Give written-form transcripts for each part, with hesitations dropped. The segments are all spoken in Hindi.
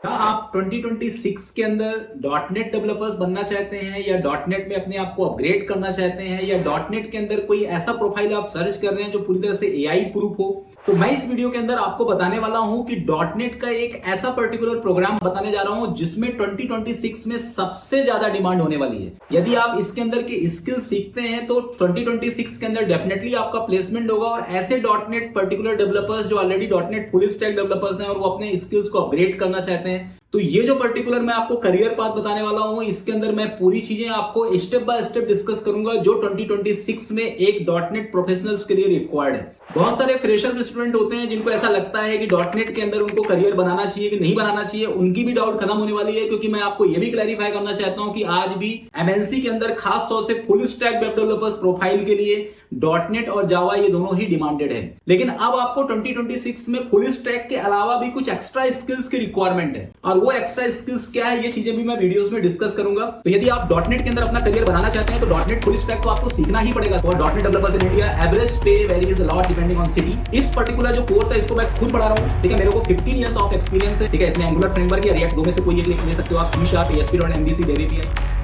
क्या आप 2026 के अंदर डॉट नेट डेवलपर्स बनना चाहते हैं या डॉट नेट में अपने आप को अपग्रेड करना चाहते हैं या डॉट नेट के अंदर कोई ऐसा प्रोफाइल आप सर्च कर रहे हैं जो पूरी तरह से एआई प्रूफ हो? तो मैं इस वीडियो के अंदर आपको बताने वाला हूं कि डॉट नेट का एक ऐसा पर्टिकुलर प्रोग्राम बताने जा रहा हूं जिसमें 2026 में सबसे ज्यादा डिमांड होने वाली है। यदि आप इसके अंदर के स्किल सीखते हैं तो 2026 के अंदर डेफिनेटली आपका प्लेसमेंट होगा और ऐसे डॉट नेट पर्टिकुलर डेवलपर्स जो already dot net full stack developers हैं और वो अपने स्किल्स को अपग्रेड करना चाहते हैं, तो ये जो पर्टिकुलर मैं आपको करियर पाथ बताने वाला हूं इसके अंदर मैं पूरी चीजें आपको स्टेप बाय स्टेप डिस्कस करूंगा जो 2026 में एक डॉट नेट प्रोफेशनल्स के लिए रिक्वायर्ड है। बहुत सारे फ्रेशर्स स्टूडेंट होते हैं जिनको ऐसा लगता है कि डॉट नेट के अंदर उनको करियर बनाना चाहिए कि नहीं बनाना चाहिए, उनकी भी डाउट खत्म होने वाली है क्योंकि मैं आपको यह भी क्लैरिफाई करना चाहता हूं कि आज भी एमएनसी के अंदर खास तौर से full stack web developers profile के लिए डॉट नेट और जावा ये दोनों ही डिमांडेड है। लेकिन अब आपको 2026 में फुल स्टैक के अलावा भी कुछ एक्स्ट्रा स्किल्स की रिक्वायरमेंट है और वो एक्स्ट्रा स्किल्स क्या है ये चीजें भी मैं वीडियोस में डिस्कस करूंगा। तो यदि आप डॉट नेट के अंदर अपना करियर बनाना चाहते हैं तो डॉट नेट फुल स्टैक तो आपको सीखना ही पड़ेगा। For dot net developers in India average pay varies a lot depending on city. इस पर्टिकुलर जो कोर्स है इसको मैं खुद पढ़ा रहा हूं, ठीक है। मेरे को 15 इयर्स ऑफ एक्सपीरियंस है, ठीक है। इसमें एंगुलर फ्रेमवर्क या रिएक्ट दो में से कोई एक ले सकते हो आप, C#, ASP.MVC, वेब एपीआई।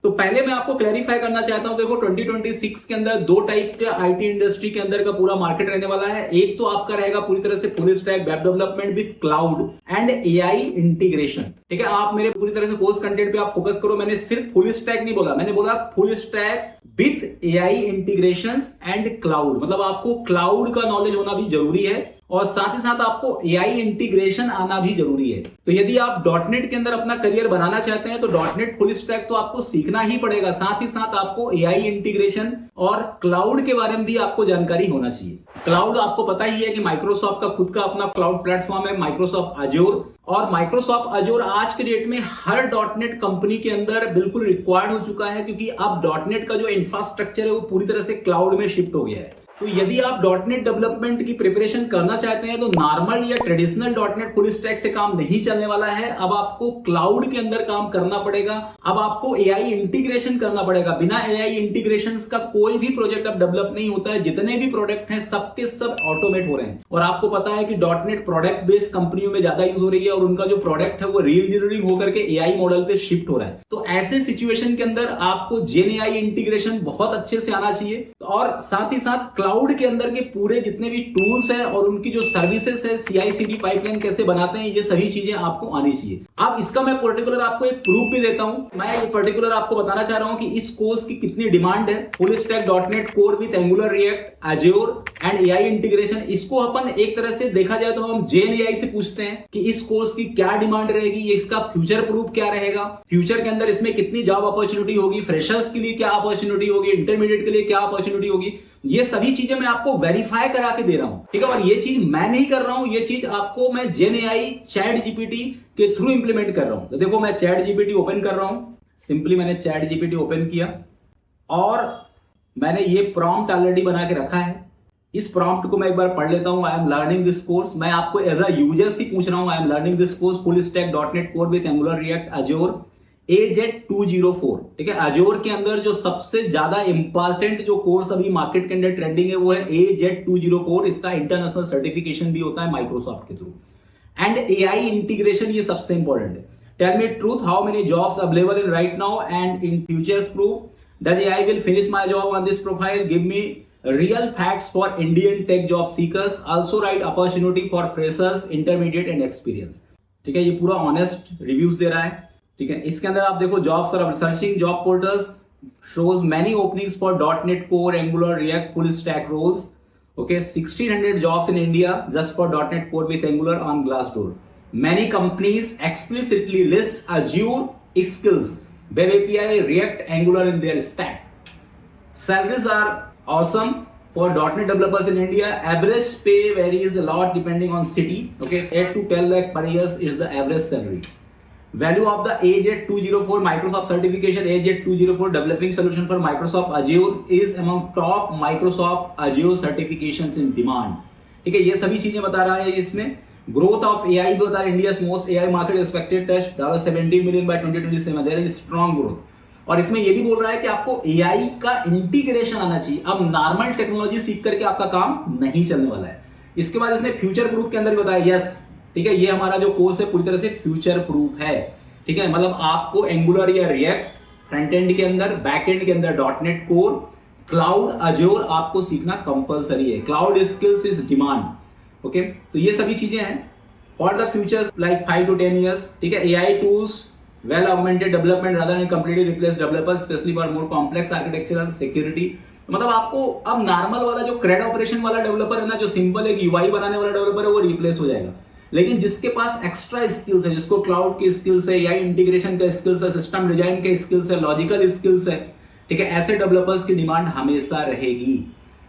तो पहले मैं आपको क्लैरिफाई करना चाहता हूं, देखो 2026 के अंदर दो टाइप के आईटी इंडस्ट्री के अंदर का पूरा मार्केट रहने वाला है। एक तो आपका रहेगा पूरी तरह से full stack web development with cloud and AI integration, ठीक है। आप मेरे पूरी तरह से कोर्स कंटेंट पे आप फोकस करो। मैंने सिर्फ फुल स्टैक नहीं बोला, मैंने बोला full stack with AI integrations and cloud, मतलब आपको क्लाउड का नॉलेज होना भी जरूरी है और साथ ही साथ आपको एआई इंटीग्रेशन आना भी जरूरी है। तो यदि आप डॉट नेट के अंदर अपना करियर बनाना चाहते हैं तो डॉट नेट फुल स्टैक तो आपको सीखना ही पड़ेगा, साथ ही साथ आपको एआई इंटीग्रेशन और क्लाउड के बारे में भी आपको जानकारी होना चाहिए। क्लाउड आपको पता ही है कि माइक्रोसॉफ्ट का खुद का अपना क्लाउड प्लेटफॉर्म है, माइक्रोसॉफ्ट अजूर। और माइक्रोसॉफ्ट अजूर आज के डेट में हर डॉट नेट कंपनी के अंदर बिल्कुल रिक्वायर्ड हो चुका है क्योंकि अब डॉट नेट का जो इंफ्रास्ट्रक्चर है वो पूरी तरह से क्लाउड में शिफ्ट हो गया है। तो यदि आप डॉट नेट डेवलपमेंट की प्रिपरेशन करना चाहते हैं तो नॉर्मल या traditional dot net full stack से काम नहीं चलने वाला है। अब आपको क्लाउड के अंदर काम करना पड़ेगा, अब आपको एआई इंटीग्रेशन करना पड़ेगा। बिना एआई इंटीग्रेशन का कोई भी प्रोजेक्ट अब डेवलप नहीं होता है। जितने भी प्रोडक्ट हैं सबके सब ऑटोमेट हो रहे हैं और आपको पता है कि डॉट नेट प्रोडक्ट बेस्ड कंपनियों में ज्यादा यूज हो रही है और उनका जो प्रोडक्ट है वो री इंजीनियरिंग होकर के एआई मॉडल पे शिफ्ट हो रहा है। तो ऐसे सिचुएशन के अंदर आपको जेन एआई इंटीग्रेशन बहुत अच्छे से आना चाहिए और साथ ही साथ क्लाउड के अंदर के पूरे जितने भी टूल्स हैं और उनकी जो सर्विसेज है, CI/CD पाइपलाइन कैसे बनाते हैं, ये सभी चीजें आपको आनी चाहिए। अब इसका मैं पर्टिकुलर आपको एक प्रूफ भी देता हूं। मैं ये पर्टिकुलर आपको बताना चाह रहा हूं कि इस कोर्स की कितनी डिमांड है। Full stack dot net core with angular, react, Azzur and AI integration. इसको अपन एक तरह से देखा जाए तो हम जेन एआई से पूछते हैं कि इस कोर्स की क्या डिमांड रहेगी, इसका फ्यूचर प्रूफ क्या रहेगा, फ्यूचर के अंदर इसमें कितनी जॉब अपॉर्चुनिटी होगी, फ्रेशर्स के लिए क्या अपॉर्चुनिटी होगी, इंटरमीडिएट के लिए क्या अपॉर्चुनिटी होगी। ये सभी चीजें मैं आपको वेरीफाई करा के दे रहा हूं, ठीक है। और ये चीज मैं नहीं कर रहा हूं, ये चीज आपको मैं जेन एआई चैट जीपीटी के थ्रू इंप्लीमेंट कर रहा हूं। तो देखो मैं चैट जीपीटी ओपन कर रहा हूं, सिंपली मैंने चैट जीपीटी ओपन किया और मैंने ये प्रॉम्प्ट ऑलरेडी बना के रखा है। इस प्रॉम्प्ट को मैं एक बार पढ़ लेता हूं। I am learning this course, मैं आपको एज अ यूजर से पूछ रहा हूं। I am learning this course full stack dot net core with angular, react, Azzur AZ204, ठीक है। अजूर के अंदर जो सबसे ज्यादा इंपॉर्टेंट जो कोर्स अभी मार्केट के अंदर ट्रेंडिंग है वो है AZ204। इसका इंटरनेशनल सर्टिफिकेशन भी होता है माइक्रोसॉफ्ट के थ्रू। एंड एआई इंटीग्रेशन ये सबसे इंपॉर्टेंट है। Tell me truth, how many jobs available in right now and in futures proof, does AI will finish my job on this profile, give me real facts for Indian tech job seekers, also write opportunity for freshers, intermediate and experience, ठीक है। ये पूरा ऑनेस्ट रिव्यूज दे रहा है, ठीक है। इसके अंदर आप देखो जॉब्स और searching job portals shows many openings for .NET Core, Angular, React, full stack roles, okay। 1600 jobs in India just for .NET Core with Angular on Glassdoor. Many companies explicitly list Azure skills, Web API, React, Angular in their stack. Salaries are awesome for .NET developers in India. Average pay varies a lot depending on city, okay। 8 to 12 lakh per year is the average salary. Value of the AZ204 Microsoft certification, AZ204 developing solution for Microsoft Azure is among top Microsoft Azure certifications in demand, ठीक है। ये सभी चीजें बता रहा है इसमें। ग्रोथ ऑफ एआई भी बता रहा है, India's most AI market expected touch $17 million by 2027, there is strong growth. और इसमें ये भी बोल रहा है कि आपको एआई का इंटीग्रेशन आना चाहिए। अब नॉर्मल टेक्नोलॉजी सीख करके आपका काम नहीं चलने वाला है। इसके बाद इसने फ्यूचर प्रूफ के अंदर भी बताया, यस ठीक है, ये हमारा जो कोर्स है पूरी तरह से फ्यूचर प्रूफ है, ठीक है, मतलब आपको एंगुलर या रिएक्ट फ्रंट एंड के अंदर, बैक एंड के अंदर डॉटनेट कोर, क्लाउड, अजोर आपको सीखना कंपलसरी है, cloud skills is demand, okay. तो ये सभी चीजें हैं for the futures like 5 to 10 years, ठीक है। AI tools, well augmented development rather than completely replace developers, specially for more complex architectural security. मतलब आपको अब नॉर्मल वाला जो क्रेड ऑपरेशन वाला डेवलपर है ना, जो सिंपल एक यूआई बनाने वाला डेवलपर है, वो रिप्लेस हो जाएगा। लेकिन जिसके पास एक्स्ट्रा स्किल्स है, जिसको क्लाउड की स्किल्स है, एआई इंटीग्रेशन का स्किल्स है, सिस्टम डिजाइन के स्किल्स है, लॉजिकल स्किल्स है, ठीक है, ऐसे डेवलपर्स की डिमांड हमेशा रहेगी,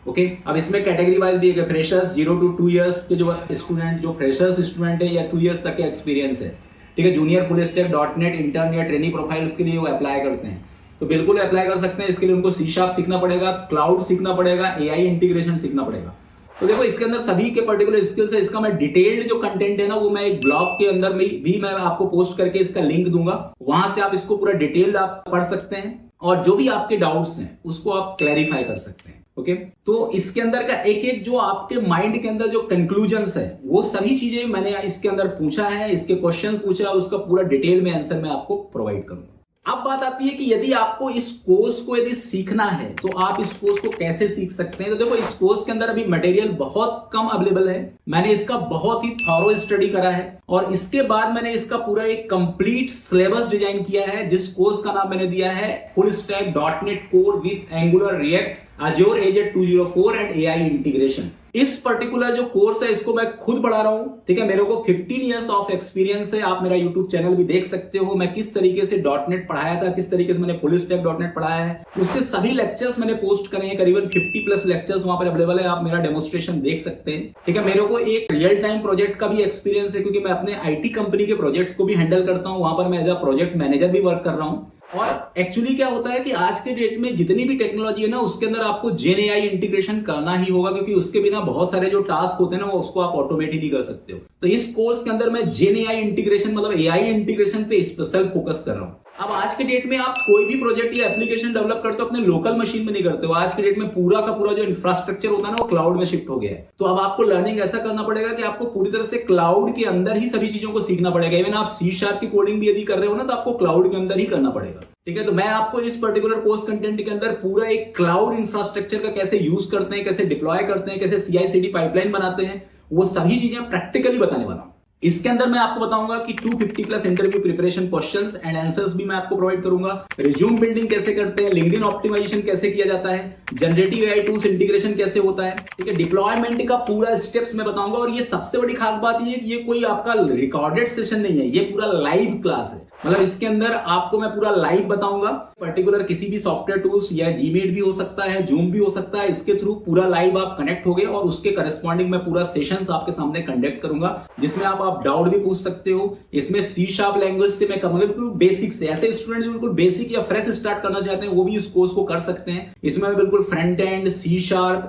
ओके। अब इसमें कैटेगरी वाइज भी है, फ्रेशर्स 0 to 2 years के जो स्टूडेंट, जो फ्रेशर्स स्टूडेंट है या 2 years तक के एक्सपीरियंस है, ठीक है, junior full stack dot net intern या ट्रेनिंग प्रोफाइल्स के लिए वो अप्लाई करते हैं, तो बिल्कुल अप्लाई कर सकते हैं। इसके लिए उनको C# सीखना पड़ेगा, क्लाउड सीखना पड़ेगा, एआई इंटीग्रेशन सीखना पड़ेगा। तो देखो इसके अंदर सभी के पर्टिकुलर स्किल्स है। इसका मैं डिटेल्ड जो कंटेंट है ना, वो मैं एक ब्लॉग के अंदर में भी मैं आपको पोस्ट करके इसका लिंक दूंगा, वहां से आप इसको पूरा डिटेल्ड आप पढ़ सकते हैं और जो भी आपके डाउट्स हैं उसको आप क्लैरिफाई कर सकते हैं, ओके। तो इसके अंदर का एक एक जो आपके माइंड के अंदर जो कंक्लूजन्स है, वो सभी चीजें मैंने इसके अंदर पूछा है, इसके क्वेश्चन पूछा, उसका पूरा डिटेल में आंसर मैं आपको प्रोवाइड करूंगा। अब बात आती है कि यदि आपको इस कोर्स को यदि सीखना है तो आप इस कोर्स को कैसे सीख सकते हैं। तो देखो इस कोर्स के अंदर अभी मटेरियल बहुत कम अवेलेबल है, मैंने इसका बहुत ही थॉरो स्टडी करा है और इसके बाद मैंने इसका पूरा एक कंप्लीट सिलेबस डिजाइन किया है, जिस कोर्स का नाम मैंने दिया है full stack dot net core with Angular, React, Azure AZ 204 and AI integration. इस पर्टिकुलर जो कोर्स है इसको मैं खुद पढ़ा रहा हूं, ठीक है, मेरे को 15 years ऑफ एक्सपीरियंस है। आप मेरा यूट्यूब चैनल भी देख सकते हो, मैं किस तरीके से डॉटनेट पढ़ाया था, किस तरीके से मैंने फुल स्टैक डॉटनेट पढ़ाया है, उसके सभी लेक्चर्स मैंने पोस्ट करे हैं, करीबन 50+ लेक्चर्स वहां पर अवेलेबल है, आप मेरा डेमोस्ट्रेशन देख सकते हैं, ठीक है। मेरे को एक रियल टाइम प्रोजेक्ट का भी एक्सपीरियंस है, क्योंकि मैं अपने IT कंपनी के प्रोजेक्ट्स को भी हैंडल करता हूं, वहां पर मैं एज अ प्रोजेक्ट मैनेजर भी वर्क कर रहा हूं। और एक्चुअली क्या होता है कि आज के डेट में जितनी भी टेक्नोलॉजी है ना, उसके अंदर आपको GenAI इंटीग्रेशन करना ही होगा, क्योंकि उसके बिना बहुत सारे जो टास्क होते हैं ना, वो उसको आप ऑटोमेट ही नहीं कर सकते हो। तो इस कोर्स के अंदर मैं GenAI इंटीग्रेशन मतलब AI इंटीग्रेशन पे स्पेशल फोकस कर रहा हूं। अब आज के डेट में आप कोई भी प्रोजेक्ट या एप्लीकेशन डेवलप करते हो अपने लोकल मशीन में नहीं करते हो। आज के डेट में पूरा का पूरा जो इंफ्रास्ट्रक्चर होता है ना, वो क्लाउड में शिफ्ट हो गया है। तो अब आपको लर्निंग ऐसा करना पड़ेगा कि आपको पूरी तरह से क्लाउड के अंदर ही सभी चीजों को सीखना पड़ेगा। इवन आप C# की कोडिंग भी यदि कर रहे हो ना, तो आपको क्लाउड के अंदर ही करना पड़ेगा, ठीक है। तो मैं आपको इस पर्टिकुलर कोर्स कंटेंट के अंदर पूरा एक क्लाउड इंफ्रास्ट्रक्चर का कैसे यूज करते हैं, कैसे डिप्लॉय करते हैं, कैसे CI/CD पाइपलाइन बनाते हैं, वो सभी चीजें प्रैक्टिकली बताने वाला हूं। इसके अंदर मैं आपको बताऊंगा कि 250+ interview preparation questions and answers भी मैं आपको प्रोवाइड करूंगा, रिज्यूम बिल्डिंग कैसे करते हैं, लिंक्डइन ऑप्टिमाइजेशन कैसे किया जाता है, जनरेटिव AI टूल्स इंटीग्रेशन कैसे होता है, ठीक है, डिप्लॉयमेंट का पूरा स्टेप्स मैं बताऊंगा। और ये सबसे बड़ी खास बात ये है कि ये कोई आपका रिकॉर्डेड सेशन नहीं है, ये पूरा लाइव क्लास है। मतलब इसके अंदर आपको मैं पूरा लाइव बताऊंगा, पर्टिकुलर किसी भी सॉफ्टवेयर टूल्स या जीमीट भी हो सकता है, जूम भी हो सकता है, इसके थ्रू पूरा लाइव आप कनेक्ट हो गए और उसके करस्पॉन्डिंग मैं पूरा सेशंस आपके सामने कंडक्ट करूंगा, जिसमें आप डाउट भी पूछ सकते हो। इसमें C# लैंग्वेज से मैं कहूंगा बिल्कुल बेसिक से, ऐसे स्टूडेंट जो बिल्कुल बेसिक या फ्रेश स्टार्ट करना चाहते हैं वो भी इस कोर्स को कर सकते हैं। इसमें मैं बिल्कुल front end, C#,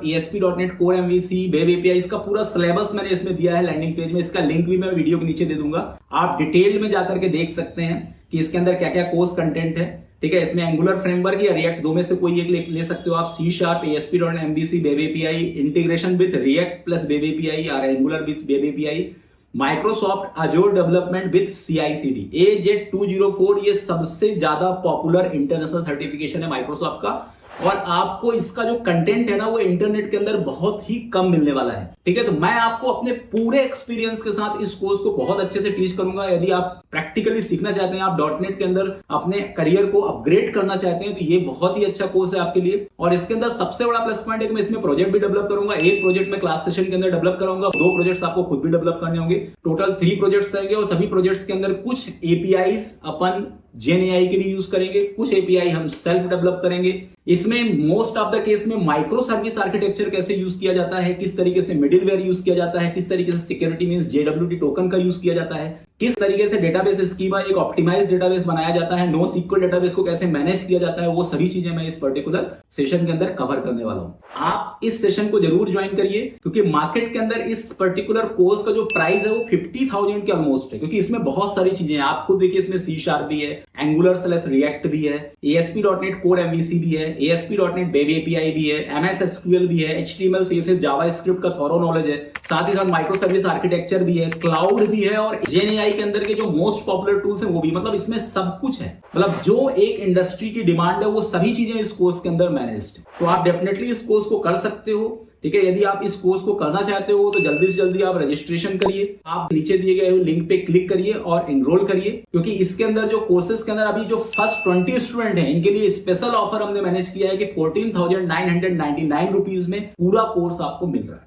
ASP.NET Core MVC, web API, इसका पूरा सिलेबस मैंने इसमें दिया है लैंडिंग पेज में। इसका लिंक भी मैं वीडियो के नीचे दे दूंगा, आप डिटेल में जाकर के देख सकते हैं कि इसके अंदर क्या क्या कोर्स कंटेंट है, ठीक है। इसमें एंगुलर फ्रेमवर्क या रिएक्ट दो में से कोई एक ले सकते हो आप, C#, ASP.MVC, web API, integration with React plus web API और Angular with web API, Microsoft Azure development with CI/CD, AZ 204 ये सबसे ज्यादा पॉपुलर इंटरनेशनल सर्टिफिकेशन है माइक्रोसॉफ्ट का। और आपको इसका जो कंटेंट है ना, वो इंटरनेट के अंदर बहुत ही कम मिलने वाला है, ठीक है। तो मैं आपको अपने पूरे एक्सपीरियंस के साथ इस कोर्स को बहुत अच्छे से टीच करूंगा। यदि आप प्रैक्टिकली सीखना चाहते हैं, आप डॉटनेट के अंदर अपने करियर को अपग्रेड करना चाहते हैं, तो ये बहुत ही अच्छा कोर्स है आपके लिए। और इसके अंदर सबसे बड़ा प्लस पॉइंट है कि मैं इसमें प्रोजेक्ट भी डेवलप करूंगा। एक प्रोजेक्ट में क्लास सेशन के अंदर डेवलप कराऊंगा, 2 प्रोजेक्ट्स आपको खुद भी डेवलप करने होंगे, टोटल 3 प्रोजेक्ट्स रहेंगे। और सभी प्रोजेक्ट्स के अंदर कुछ APIs अपन GenAI के लिए यूज करेंगे, कुछ API हम सेल्फ डेवलप करेंगे। इसमें मोस्ट ऑफ द केस में माइक्रो सर्विस आर्किटेक्चर कैसे यूज किया जाता है, किस तरीके से मिडिलवेयर यूज किया जाता है, किस तरीके से सिक्योरिटी मींस JWT टोकन का यूज किया जाता है, किस तरीके से डेटाबेस स्कीमा एक ऑप्टिमाइज्ड डेटाबेस बनाया जाता है, NoSQL डेटाबेस को कैसे मैनेज किया जाता है, वो सभी चीजें मैं इस पर्टिकुलर सेशन के अंदर कवर करने वाला हूं। आप इस सेशन को जरूर ज्वाइन करिए, क्योंकि मार्केट के अंदर इस पर्टिकुलर कोर्स का जो प्राइस है वो 50,000 के ऑलमोस्ट है, क्योंकि इसमें बहुत सारी चीजें हैं। आप खुद देखिए, इसमें C# भी है, Angular/React भी है, ASP.NET Core MVC भी है, ASP.NET Web API भी है, MS SQL भी है, HTML CSS JavaScript का थॉरो नॉलेज है, साथ ही साथ माइक्रो सर्विस आर्किटेक्चर भी है, क्लाउड भी है और GenAI के अंदर के जो मोस्ट पॉपुलर टूल्स हैं वो भी। मतलब इसमें सब कुछ है, मतलब जो एक इंडस्ट्री की डिमांड है वो सभी चीजें इस कोर्स के अंदर मैनेज्ड। तो आप डेफिनेटली इस कोर्स को कर सकते हो। ठीक है, यदि आप इस कोर्स को करना चाहते हो तो जल्दी से जल्दी आप रजिस्ट्रेशन करिए, आप नीचे दिए गए लिंक पे क्लिक करिए और एनरोल करिए, क्योंकि इसके अंदर जो कोर्सेज के अंदर अभी जो फर्स्ट 20 स्टूडेंट हैं इनके लिए स्पेशल ऑफर हमने मैनेज किया है कि 14,999 रुपीज में पूरा कोर्स आपको मिल रहा है।